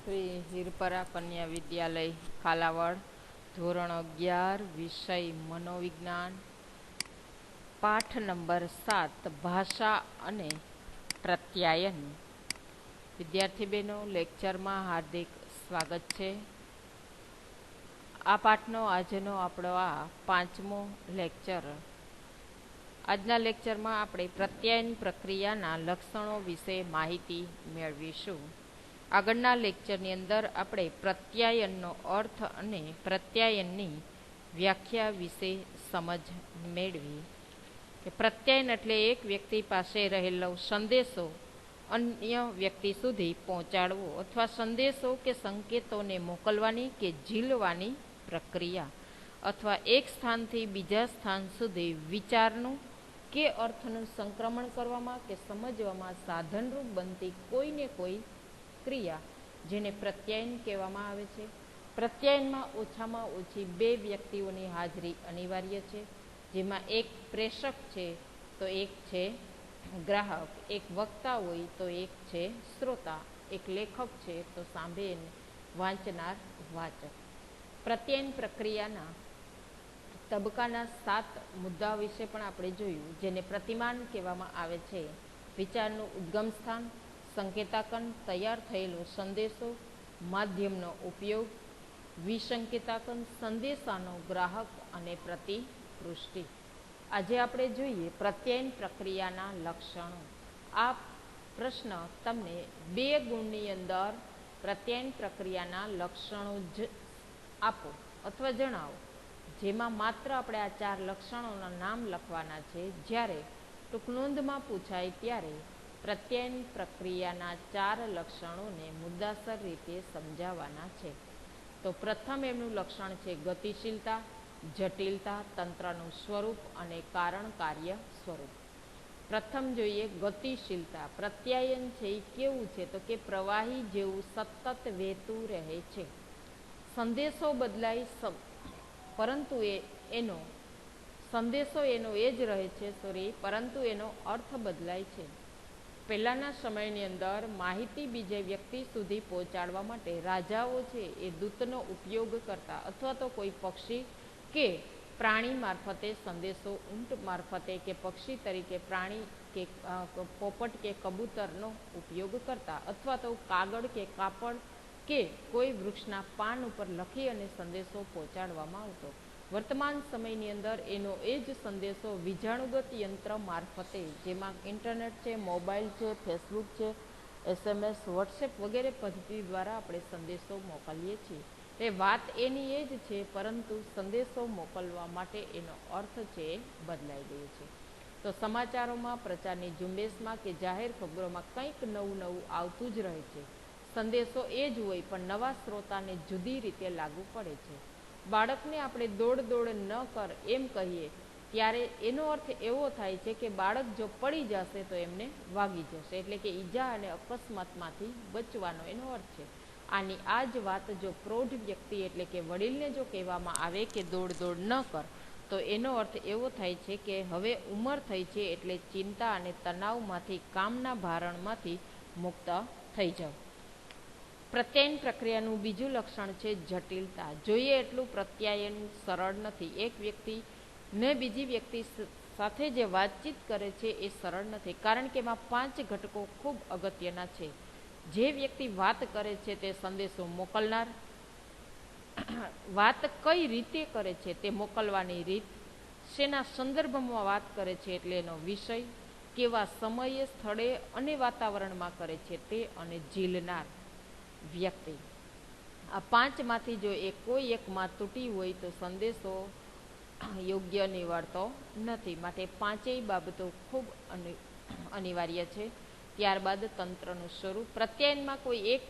શ્રી હિરપરા કન્યા વિદ્યાલય કાલાવડ, ધોરણ 11, વિષય મનોવિજ્ઞાન, પાઠ નંબર 7, ભાષા અને પ્રત્યાયન. વિદ્યાર્થી બહેનો, લેક્ચરમાં હાર્દિક સ્વાગત છે. આ પાઠનો આજનો આપણો આ 5મો લેક્ચર. આજના લેક્ચરમાં આપણે પ્રત્યાયન પ્રક્રિયાના લક્ષણો વિશે માહિતી મેળવીશું. આગળના લેક્ચરની અંદર આપણે પ્રત્યાયનનો અર્થ અને પ્રત્યાયનની વ્યાખ્યા વિશે સમજ મેળવી કે પ્રત્યાયન એટલે એક વ્યક્તિ પાસે રહેલો સંદેશો અન્ય વ્યક્તિ સુધી પહોંચાડવો અથવા સંદેશો કે સંકેતોને મોકલવાની કે ઝીલવાની પ્રક્રિયા અથવા એક સ્થાનથી બીજા સ્થાન સુધી વિચારનું કે અર્થનું સંક્રમણ કરવામાં કે સમજવામાં સાધનરૂપ બનતી કોઈને કોઈ ક્રિયા, જેને પ્રત્યાયન કહેવામાં આવે છે. પ્રત્યાયનમાં ઓછામાં ઓછી 2 વ્યક્તિઓની હાજરી અનિવાર્ય છે, જેમાં એક પ્રેષક છે તો એક છે ગ્રાહક, એક વક્તા હોય તો એક છે શ્રોતા, એક લેખક છે તો સાંભળીને વાંચનાર વાચક. પ્રત્યાયન પ્રક્રિયાના તબક્કાના 7 મુદ્દાઓ વિશે પણ આપણે જોયું, જેને પ્રતિમાન કહેવામાં આવે છે. વિચારનું ઉદ્ગમ સ્થાન, સંકેતાકન, તૈયાર થયેલો સંદેશો, માધ્યમનો ઉપયોગ, વિસંકેતાકન, સંદેશાનો ગ્રાહક અને પ્રતિપૃષ્ટિ. આજે આપણે જોઈએ પ્રત્યાયન પ્રક્રિયાના લક્ષણો. આ પ્રશ્ન તમને 2 ગુણની અંદર પ્રત્યાયન પ્રક્રિયાના લક્ષણો જ આપો અથવા જણાવો, જેમાં માત્ર આપણે આ 4 લક્ષણોના નામ લખવાના છે. જ્યારે ટૂંકનોંધમાં પૂછાય ત્યારે પ્રત્યાયન પ્રક્રિયાના 4 લક્ષણોને મુદ્દાસર રીતે સમજાવવાના છે. તો પ્રથમ એમનું લક્ષણ છે ગતિશીલતા, જટિલતા, તંત્રનું સ્વરૂપ અને કારણ કાર્ય સ્વરૂપ. પ્રથમ જોઈએ ગતિશીલતા. પ્રત્યાયન છે એ કેવું છે તો કે પ્રવાહી જેવું સતત વહેતું રહે છે. સંદેશો બદલાય પરંતુ સંદેશો એનો એ જ રહે છે, પરંતુ એનો અર્થ બદલાય છે. પહેલાંના સમયની અંદર માહિતી બીજે વ્યક્તિ સુધી પહોંચાડવા માટે રાજાઓ છે એ દૂતનો ઉપયોગ કરતા અથવા તો કોઈ પક્ષી કે પ્રાણી મારફતે સંદેશો, ઊંટ મારફતે કે પક્ષી તરીકે પ્રાણી કે પોપટ કે કબૂતરનો ઉપયોગ કરતા અથવા તો કાગળ કે કાપડ કે કોઈ વૃક્ષના પાન ઉપર લખી અને સંદેશો પહોંચાડવામાં આવતો. વર્તમાન સમયની અંદર એનો એ જ સંદેશો વીજાણુગત યંત્ર મારફતે, જેમાં ઇન્ટરનેટ છે, મોબાઈલ છે, ફેસબુક છે, SMS, વોટ્સએપ વગેરે પદ્ધતિ દ્વારા આપણે સંદેશો મોકલીએ છીએ. એ વાત એની એ જ છે, પરંતુ સંદેશો મોકલવા માટે એનો અર્થ છે એ બદલાઈ ગયો છે. તો સમાચારોમાં, પ્રચારની ઝુંબેશમાં કે જાહેર ખબરોમાં કંઈક નવું નવું આવતું જ રહે છે. સંદેશો એ જ હોય પણ નવા શ્રોતાને જુદી રીતે લાગુ પડે છે. બાળકને આપણે દોડ ન કર એમ કહીએ ત્યારે એનો અર્થ એવો થાય છે કે બાળક જો પડી જશે તો એમને વાગી જશે, એટલે કે ઈજા અને અકસ્માતમાંથી બચવાનો એનો અર્થ છે. આની આ જ વાત જો પ્રૌઢ વ્યક્તિ એટલે કે વડીલને જો કહેવામાં આવે કે દોડ ન કર, તો એનો અર્થ એવો થાય છે કે હવે ઉંમર થઈ છે એટલે ચિંતા અને તણાવમાંથી, કામના ભારણમાંથી મુક્ત થઈ જાવ. પ્રત્યાયન પ્રક્રિયાનું બીજું લક્ષણ છે જટિલતા. જોઈએ એટલું પ્રત્યાયન સરળ નથી. એક વ્યક્તિ ને બીજી વ્યક્તિ સાથે જે વાતચીત કરે છે એ સરળ નથી, કારણ કે એમાં 5 ઘટકો ખૂબ અગત્યના છે. જે વ્યક્તિ વાત કરે છે તે સંદેશો મોકલનાર, વાત કઈ રીતે કરે છે તે મોકલવાની રીત, શેના સંદર્ભમાં વાત કરે છે એટલે એનો વિષય, કેવા સમયે, સ્થળે અને વાતાવરણમાં કરે છે તે, અને ઝીલનાર વ્યક્તિ. આ 5માંથી જો કોઈ એકમાં તૂટી હોય તો સંદેશો યોગ્ય નિવડતો નથી. માટે 5 બાબતો ખૂબ અનિવાર્ય છે. ત્યારબાદ તંત્રનું સ્વરૂપ. પ્રત્યાયનમાં કોઈ એક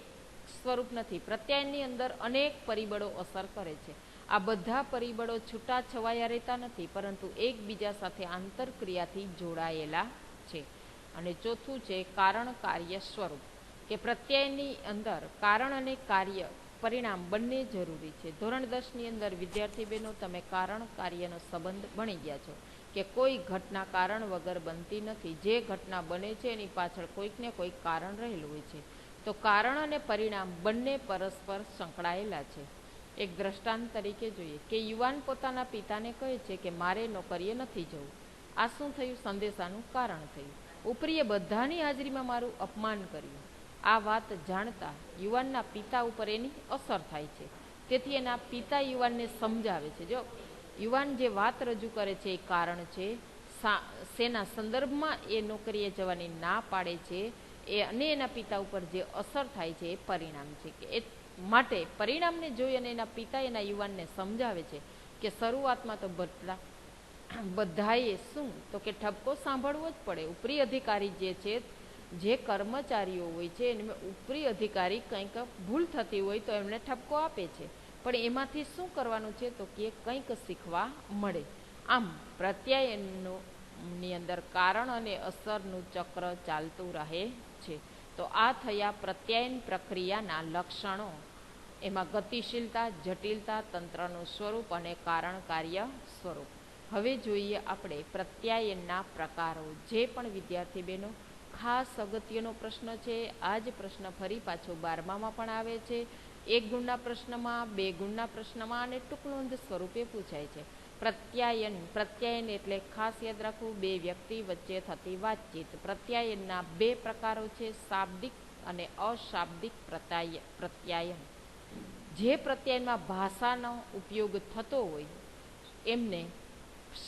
સ્વરૂપ નથી. પ્રત્યાયનની અંદર અનેક પરિબળો અસર કરે છે. આ બધા પરિબળો છૂટા છવાયા રહેતા નથી, પરંતુ એકબીજા સાથે આંતરક્રિયાથી જોડાયેલા છે. અને ચોથું છે કારણ કાર્ય સ્વરૂપ, કે પ્રત્યાયનની અંદર કારણ અને કાર્ય, પરિણામ બંને જરૂરી છે. ધોરણ 10ની અંદર વિદ્યાર્થી બહેનો, તમે કારણ કાર્યનો સંબંધ ભણી ગયા છો કે કોઈ ઘટના કારણ વગર બનતી નથી. જે ઘટના બને છે એની પાછળ કોઈક ને કોઈક કારણ રહેલું હોય છે. તો કારણ અને પરિણામ બંને પરસ્પર સંકળાયેલા છે. એક દ્રષ્ટાંત તરીકે જોઈએ કે યુવાન પોતાના પિતાને કહે છે કે મારે નોકરીએ નથી જવું. આ શું થયું? સંદેશાનું કારણ થયું. ઉપરીએ બધાની હાજરીમાં મારું અપમાન કર્યું. આ વાત જાણતા યુવાનના પિતા ઉપર એની અસર થાય છે. તેથી એના પિતા યુવાનને સમજાવે છે. જો યુવાન જે વાત રજૂ કરે છે એ કારણ છે, શેના સંદર્ભમાં એ નોકરીએ જવાની ના પાડે છે એ, અને એના પિતા ઉપર જે અસર થાય છે એ પરિણામ છે. કે એ માટે પરિણામને જોઈ અને એના પિતા એના યુવાનને સમજાવે છે કે શરૂઆતમાં તો બધાએ શું તો કે ઠપકો સાંભળવો જ પડે. ઉપરી અધિકારી જે છે, જે કર્મચારીઓ હોય છે એને ઉપરી અધિકારી કંઈક ભૂલ થતી હોય તો એમને ઠપકો આપે છે, પણ એમાંથી શું કરવાનું છે તો કે કંઈક શીખવા મળે. આમ પ્રત્યાયનની અંદર કારણ અને અસરનું ચક્ર ચાલતું રહે છે. તો આ થયા પ્રત્યાયન પ્રક્રિયાના લક્ષણો. એમાં ગતિશીલતા, જટિલતા, તંત્રનું સ્વરૂપ અને કારણ કાર્ય સ્વરૂપ. હવે જોઈએ આપણે પ્રત્યાયનના પ્રકારો. જે પણ વિદ્યાર્થી બહેનો ખાસ અગત્યનો પ્રશ્ન છે. આ જ પ્રશ્ન ફરી પાછો 12મામાં પણ આવે છે. 1 ગુણના પ્રશ્નમાં, 2 ગુણના પ્રશ્નમાં અને ટૂંકનોંધ સ્વરૂપે પૂછાય છે. પ્રત્યાયન એટલે ખાસ યાદ રાખવું, 2 વ્યક્તિ વચ્ચે થતી વાતચીત. પ્રત્યાયનના 2 પ્રકારો છે, શાબ્દિક અને અશાબ્દિક પ્રત્યાયન. જે પ્રત્યાયનમાં ભાષાનો ઉપયોગ થતો હોય એમને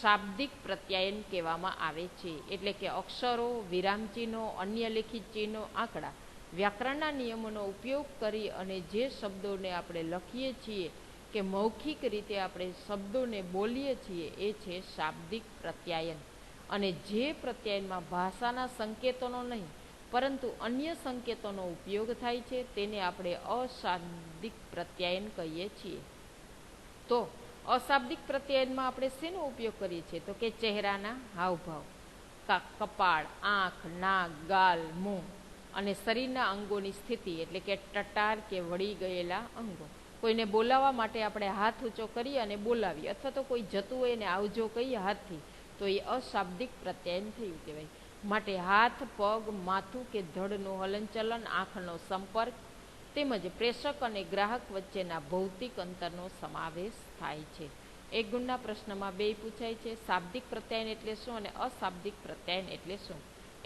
શાબ્દિક પ્રત્યાયન કહેવામાં આવે છે. એટલે કે અક્ષરો, વિરામચિહ્નો, અન્ય લેખિત ચિહ્નો, આંકડા, વ્યાકરણના નિયમોનો ઉપયોગ કરી અને જે શબ્દોને આપણે લખીએ છીએ કે મૌખિક રીતે આપણે શબ્દોને બોલીએ છીએ એ છે શાબ્દિક પ્રત્યાયન. અને જે પ્રત્યાયનમાં ભાષાના સંકેતોનો નહીં પરંતુ અન્ય સંકેતોનો ઉપયોગ થાય છે તેને આપણે અશાબ્દિક પ્રત્યાયન કહીએ છીએ. તો અશાબ્દિક પ્રત્યાયનમાં આપણે શેનો ઉપયોગ કરીએ છીએ તો કે ચહેરાના હાવભાવ, કપાળ, આંખ, નાક, ગાલ, મોં અને શરીરના અંગોની સ્થિતિ, એટલે કે ટટાર કે વળી ગયેલા અંગો. કોઈને બોલાવવા માટે આપણે હાથ ઊંચો કરીએ અને બોલાવીએ, અથવા તો કોઈ જતું હોય ને આવજો કહીએ હાથથી, તો એ અશાબ્દિક પ્રત્યાયન થયું કહેવાય. માટે હાથ, પગ, માથું કે ધડનું હલનચલન, આંખનો સંપર્ક તેમજ પ્રેષક અને ગ્રાહક વચ્ચેના ભૌતિક અંતરનો સમાવેશ થાય છે. 1 ગુણના પ્રશ્નમાં 2 પૂછાય છે. શાબ્દિક પ્રત્યાયન એટલે શું અને અશાબ્દિક પ્રત્યાયન એટલે શું?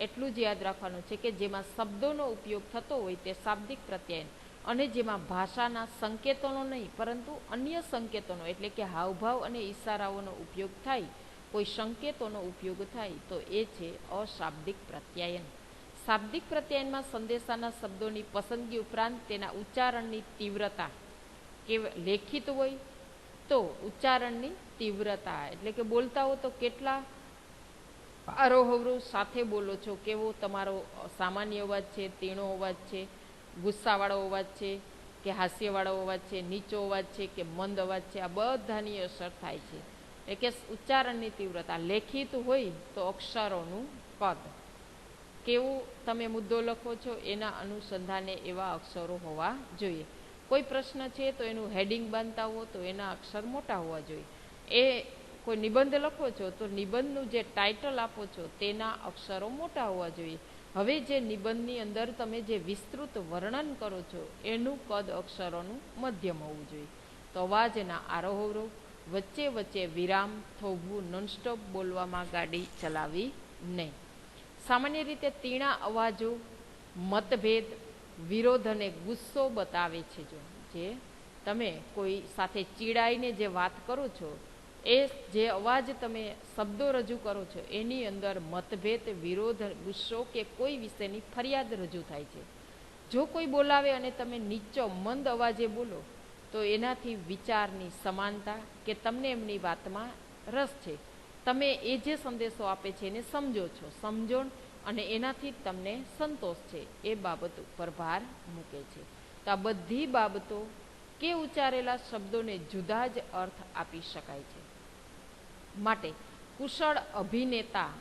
એટલું જ યાદ રાખવાનું છે કે જેમાં શબ્દોનો ઉપયોગ થતો હોય તે શાબ્દિક પ્રત્યાયન, અને જેમાં ભાષાના સંકેતોનો નહીં પરંતુ અન્ય સંકેતોનો, એટલે કે હાવભાવ અને ઈશારાઓનો ઉપયોગ થાય, કોઈ સંકેતોનો ઉપયોગ થાય તો એ છે અશાબ્દિક પ્રત્યાયન. શાબ્દિક પ્રત્યાયનમાં સંદેશાના શબ્દોની પસંદગી ઉપરાંત તેના ઉચ્ચારણની તીવ્રતા, કે લેખિત હોય તો ઉચ્ચારણની તીવ્રતા, એટલે કે બોલતા હો તો કેટલા આરોહવરો સાથે બોલો છો, કેવો તમારો સામાન્ય અવાજ છે, તીણો અવાજ છે, ગુસ્સાવાળો અવાજ છે કે હાસ્યવાળો અવાજ છે, નીચો અવાજ છે કે મંદ અવાજ છે, આ બધાની અસર થાય છે. એટલે કે ઉચ્ચારણની તીવ્રતા. લેખિત હોય તો અક્ષરોનું કદ, કેવું તમે મુદ્દો લખો છો એના અનુસંધાને એવા અક્ષરો હોવા જોઈએ. કોઈ પ્રશ્ન છે તો એનું હેડિંગ બાંધતા હો તો એના અક્ષર મોટા હોવા જોઈએ. એ કોઈ નિબંધ લખો છો તો નિબંધનું જે ટાઇટલ આપો છો તેના અક્ષરો મોટા હોવા જોઈએ. હવે જે નિબંધની અંદર તમે જે વિસ્તૃત વર્ણન કરો છો એનું કદ અક્ષરોનું મધ્યમ હોવું જોઈએ. તો અવાજના આરોહરો, વચ્ચે વચ્ચે વિરામ, થોભવું, નોનસ્ટોપ બોલવામાં ગાડી ચલાવી નહીં. સામાન્ય રીતે તીણા અવાજો મતભેદ, વિરોધ અને ગુસ્સો બતાવે છે. જે તમે કોઈ સાથે ચીડાઈને જે વાત કરો છો, એ જે અવાજ તમે શબ્દો રજૂ કરો છો એની અંદર મતભેદ, વિરોધ, ગુસ્સો કે કોઈ વિશેની ફરિયાદ રજૂ થાય છે. જો કોઈ બોલાવે અને તમે નીચો મંદ અવાજે બોલો તો એનાથી વિચારની સમાનતા કે તમને એમની વાતમાં રસ છે, તમે એ જે સંદેશો આપે છે એને સમજો છો, સમજણ અને એનાથી તમને સંતોષ છે, એ બાબત ઉપર ભાર મૂકે છે. તો આ બધી બાબતો કે ઉચ્ચારેલા શબ્દોને જુદા જ અર્થ આપી શકાય છે. માટે કુશળ અભિનેતા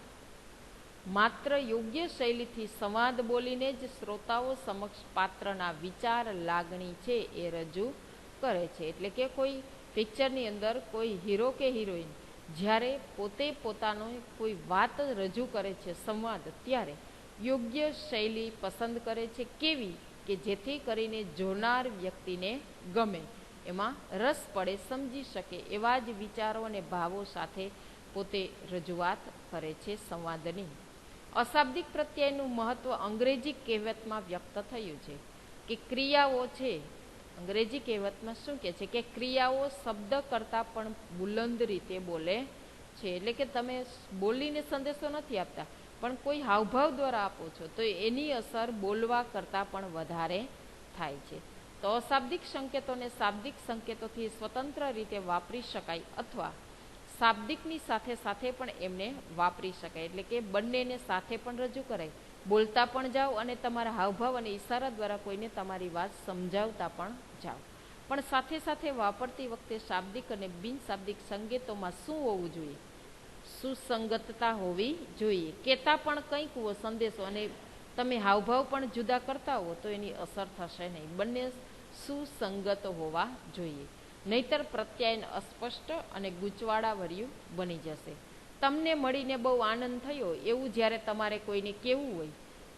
માત્ર યોગ્ય શૈલીથી સંવાદ બોલીને જ શ્રોતાઓ સમક્ષ પાત્રના વિચાર, લાગણી છે એ રજૂ કરે છે. એટલે કે કોઈ પિક્ચરની અંદર કોઈ હીરો કે હિરોઈન જ્યારે પોતે પોતાનો કોઈ વાત રજૂ કરે છે સંવાદ, ત્યારે યોગ્ય શૈલી પસંદ કરે છે. કેવી કે જેથી કરીને જોનાર વ્યક્તિને ગમે, એમાં રસ પડે, સમજી શકે એવા જ વિચારો અને ભાવો સાથે પોતે રજૂઆત કરે છે સંવાદની. અશાબ્દિક પ્રત્યયનું મહત્વ અંગ્રેજી કહેવતમાં વ્યક્ત થયું છે કે ક્રિયાઓ છે. અંગ્રેજી કહેવતમાં શું કહે છે કે ક્રિયાઓ શબ્દ કરતાં પણ બુલંદ રીતે બોલે છે. એટલે કે તમે બોલીને સંદેશો નથી આપતા, પણ કોઈ હાવભાવ દ્વારા આપો છો તો એની અસર બોલવા કરતાં પણ વધારે થાય છે. તો અશાબ્દિક સંકેતોને શાબ્દિક સંકેતોથી સ્વતંત્ર રીતે વાપરી શકાય અથવા શાબ્દિકની સાથે સાથે પણ એમને વાપરી શકાય. એટલે કે બંનેને સાથે પણ રજૂ કરાય, બોલતા પણ જાઓ અને તમારા હાવભાવ અને ઈશારા દ્વારા કોઈને તમારી વાત સમજાવતા પણ જાઓ. પણ સાથે સાથે વાપરતી વખતે શાબ્દિક અને બિનશાબ્દિક સંકેતોમાં શું હોવું જોઈએ? સુસંગતતા હોવી જોઈએ. કહેતા પણ કંઈક હો સંદેશો અને તમે હાવભાવ પણ જુદા કરતા હો તો એની અસર થશે નહીં. બંને સુસંગત હોવા જોઈએ, નહીતર પ્રત્યાયન અસ્પષ્ટ અને ગૂંચવાડાભર્યું બની જશે. તમને મળીને બહુ આનંદ થયો એવું જ્યારે તમારે કોઈને કહેવું હોય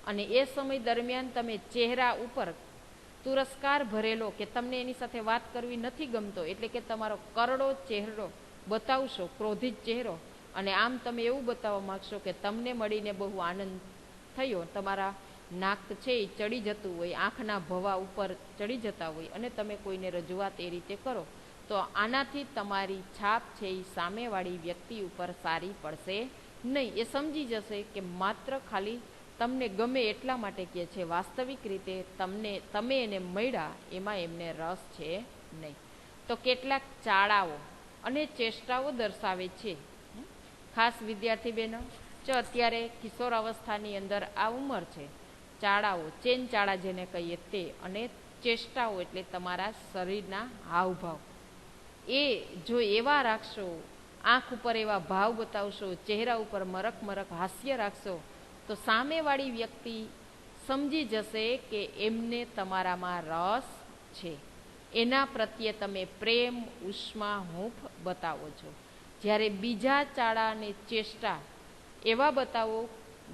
અને એ સમય દરમિયાન તમે ચહેરા ઉપર તિરસ્કાર ભરેલો કે તમને એની સાથે વાત કરવી નથી ગમતો, એટલે કે તમારો કરડો ચહેરો બતાવશો, ક્રોધિત ચહેરો, અને આમ તમે એવું બતાવવા માગશો કે તમને મળીને બહુ આનંદ થયો, તમારા નાક છે એ ચડી જતું હોય, આંખના ભવા ઉપર ચડી જતા હોય અને તમે કોઈને રજૂઆત એ રીતે કરો તો આનાથી તમારી છાપ છે એ સામેવાળી વ્યક્તિ ઉપર સારી પડશે નહીં. એ સમજી જશે કે માત્ર ખાલી તમને ગમે એટલા માટે કહે છે, વાસ્તવિક રીતે તમે એને મળ્યા એમાં એમને રસ છે નહીં. તો કેટલાક ચાળાઓ અને ચેષ્ટાઓ દર્શાવે છે. ખાસ વિદ્યાર્થી બહેનો, જો અત્યારે કિશોર અવસ્થાની અંદર આ ઉંમર છે, ચાળાઓ, ચેન ચાળા જેને કહીએ તે, અને ચેષ્ટાઓ એટલે તમારા શરીરના હાવભાવ, એ જો એવા રાખશો, આંખ ઉપર એવા ભાવ બતાવશો, ચહેરા ઉપર મરક મરક હાસ્ય રાખશો તો સામેવાળી વ્યક્તિ સમજી જશે કે એમને તમારામાં રસ છે. એના પ્રત્યે તમે પ્રેમ, ઉષ્મા, હૂંફ બતાવો છો. જ્યારે બીજા ચાળા અને ચેષ્ટા એવા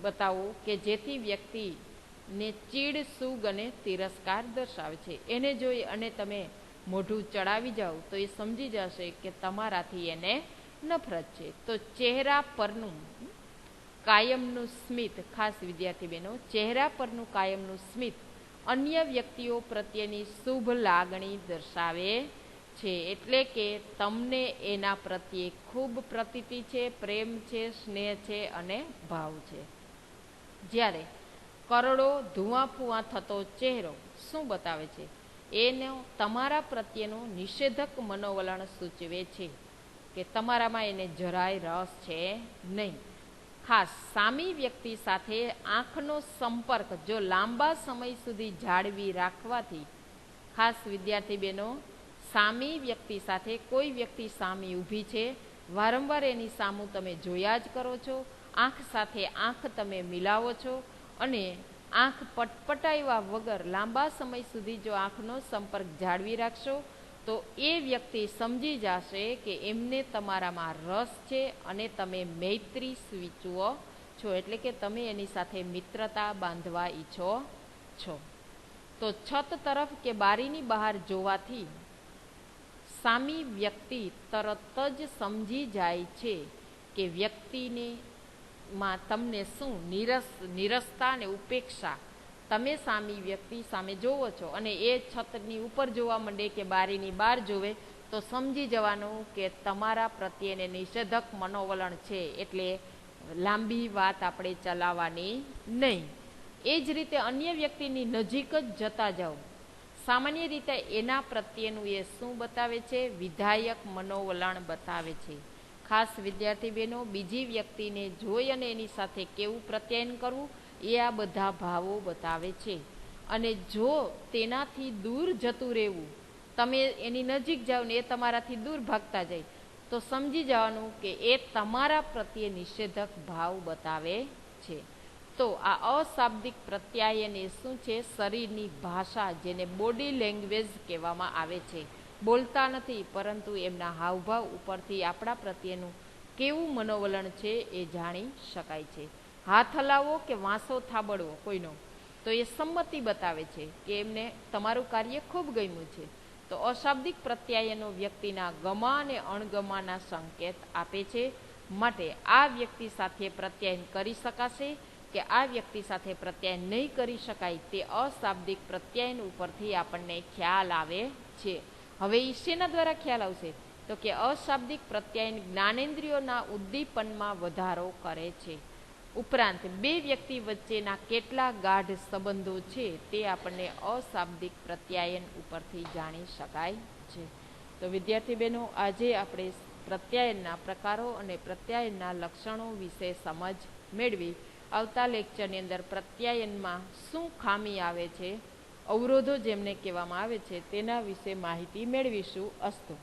બતાવો કે જેથી વ્યક્તિને ચીડ, સૂગ અને તિરસ્કાર દર્શાવે છે, એને જોઈ અને તમે મોઢું ચડાવી જાઓ તો એ સમજી જશે કે તમારાથી એને નફરત છે. તો ચહેરા પરનું કાયમનું સ્મિત, ખાસ વિદ્યાર્થી બહેનો, ચહેરા પરનું કાયમનું સ્મિત અન્ય વ્યક્તિઓ પ્રત્યેની શુભ લાગણી દર્શાવે છે. એટલે કે તમને એના પ્રત્યે ખૂબ પ્રતીતિ છે, પ્રેમ છે, સ્નેહ છે અને ભાવ છે. જ્યારે કરડો, ધુઆ ફુઆ થતો ચહેરો શું બતાવે છે? એનો તમારા પ્રત્યેનો નિષેધક મનોવલણ સૂચવે છે કે તમારામાં એને જરાય રસ છે નહીં. ખાસ સામી વ્યક્તિ સાથે આંખનો સંપર્ક જો લાંબા સમય સુધી જાળવી રાખવાથી, ખાસ વિદ્યાર્થી બહેનો, સામી વ્યક્તિ સાથે કોઈ વ્યક્તિ સામી ઊભી છે, વારંવાર એની સામું તમે જોયા જ કરો છો, આંખ સાથે આંખ તમે મિલાવો છો અને આંખ પટપટાવ્યા વગર લાંબા સમય સુધી જો આંખનો સંપર્ક જાળવી રાખશો તો એ વ્યક્તિ સમજી જશે કે એમને તમારામાં રસ છે અને તમે મૈત્રી સૂચવો છો, એટલે કે તમે એની સાથે મિત્રતા બાંધવા ઈચ્છો છો. તો છત તરફ કે બારીની બહાર જોવાથી સામી વ્યક્તિ તરત જ સમજી જાય છે કે વ્યક્તિને માં તમને શું નિરસતા અને ઉપેક્ષા, તમે સામી વ્યક્તિ સામે જોવો છો અને એ છતની ઉપર જોવા માંડે કે બારીની બહાર જોવે તો સમજી જવાનું કે તમારા પ્રત્યેને નિષેધક મનોવલણ છે, એટલે લાંબી વાત આપણે ચલાવવાની નહીં. એ જ રીતે અન્ય વ્યક્તિની નજીક જ જતા જાઓ, સામાન્ય રીતે એના પ્રત્યેનું એ શું બતાવે છે? વિધાયક મનોવલણ બતાવે છે. ખાસ વિદ્યાર્થી બહેનો, બીજી વ્યક્તિને જોઈ અને એની સાથે કેવું પ્રત્યાયન કરવું એ આ બધા ભાવો બતાવે છે. અને જો તેનાથી દૂર જતું રહેવું, તમે એની નજીક જાઓ ને એ તમારાથી દૂર ભાગતા જાય તો સમજી જવાનું કે એ તમારા પ્રત્યે નિષેધક ભાવ બતાવે છે. તો આ અશાબ્દિક પ્રત્યાયન એ શું છે? શરીરની ભાષા, જેને બોડી લેંગ્વેજ કહેવામાં આવે છે. બોલતા નથી પરંતુ એમના હાવભાવ ઉપરથી આપણા પ્રત્યેનું કેવું મનોવલણ છે એ જાણી શકાય છે. હાથ હલાવો કે વાંસો થાબડવો કોઈનો, તો તો એ સંમતિ બતાવે છે કે એમને તમારું કાર્ય ખૂબ ગમ્યું છે. તો અશાબ્દિક પ્રત્યાયનો વ્યક્તિના ગમા અને અણગમાના સંકેત આપે છે. માટે આ વ્યક્તિ સાથે પ્રત્યાયન કરી શકાશે કે આ વ્યક્તિ સાથે પ્રત્યાયન નહીં કરી શકાય તે અશાબ્દિક પ્રત્યાયન ઉપરથી આપણને ખ્યાલ આવે છે. હવે એ શેના દ્વારા ખ્યાલ આવશે? તો કે અશાબ્દિક પ્રત્યાયન જ્ઞાનેન્દ્રિયોના ઉદ્દીપનમાં વધારો કરે છે. ઉપરાંત બે વ્યક્તિ વચ્ચેના કેટલા ગાઢ સંબંધો છે તે આપણને અશાબ્દિક પ્રત્યાયન ઉપરથી જાણી શકાય છે. તો વિદ્યાર્થી બહેનો, આજે આપણે પ્રત્યાયનના પ્રકારો અને પ્રત્યાયનના લક્ષણો વિશે સમજ મેળવી. આવતા લેક્ચરની અંદર પ્રત્યાયનમાં શું ખામી આવે છે, અવરોધો જેમને કહેવામાં આવે છે, તેના વિશે માહિતી મેળવીશું. અસ્તુ.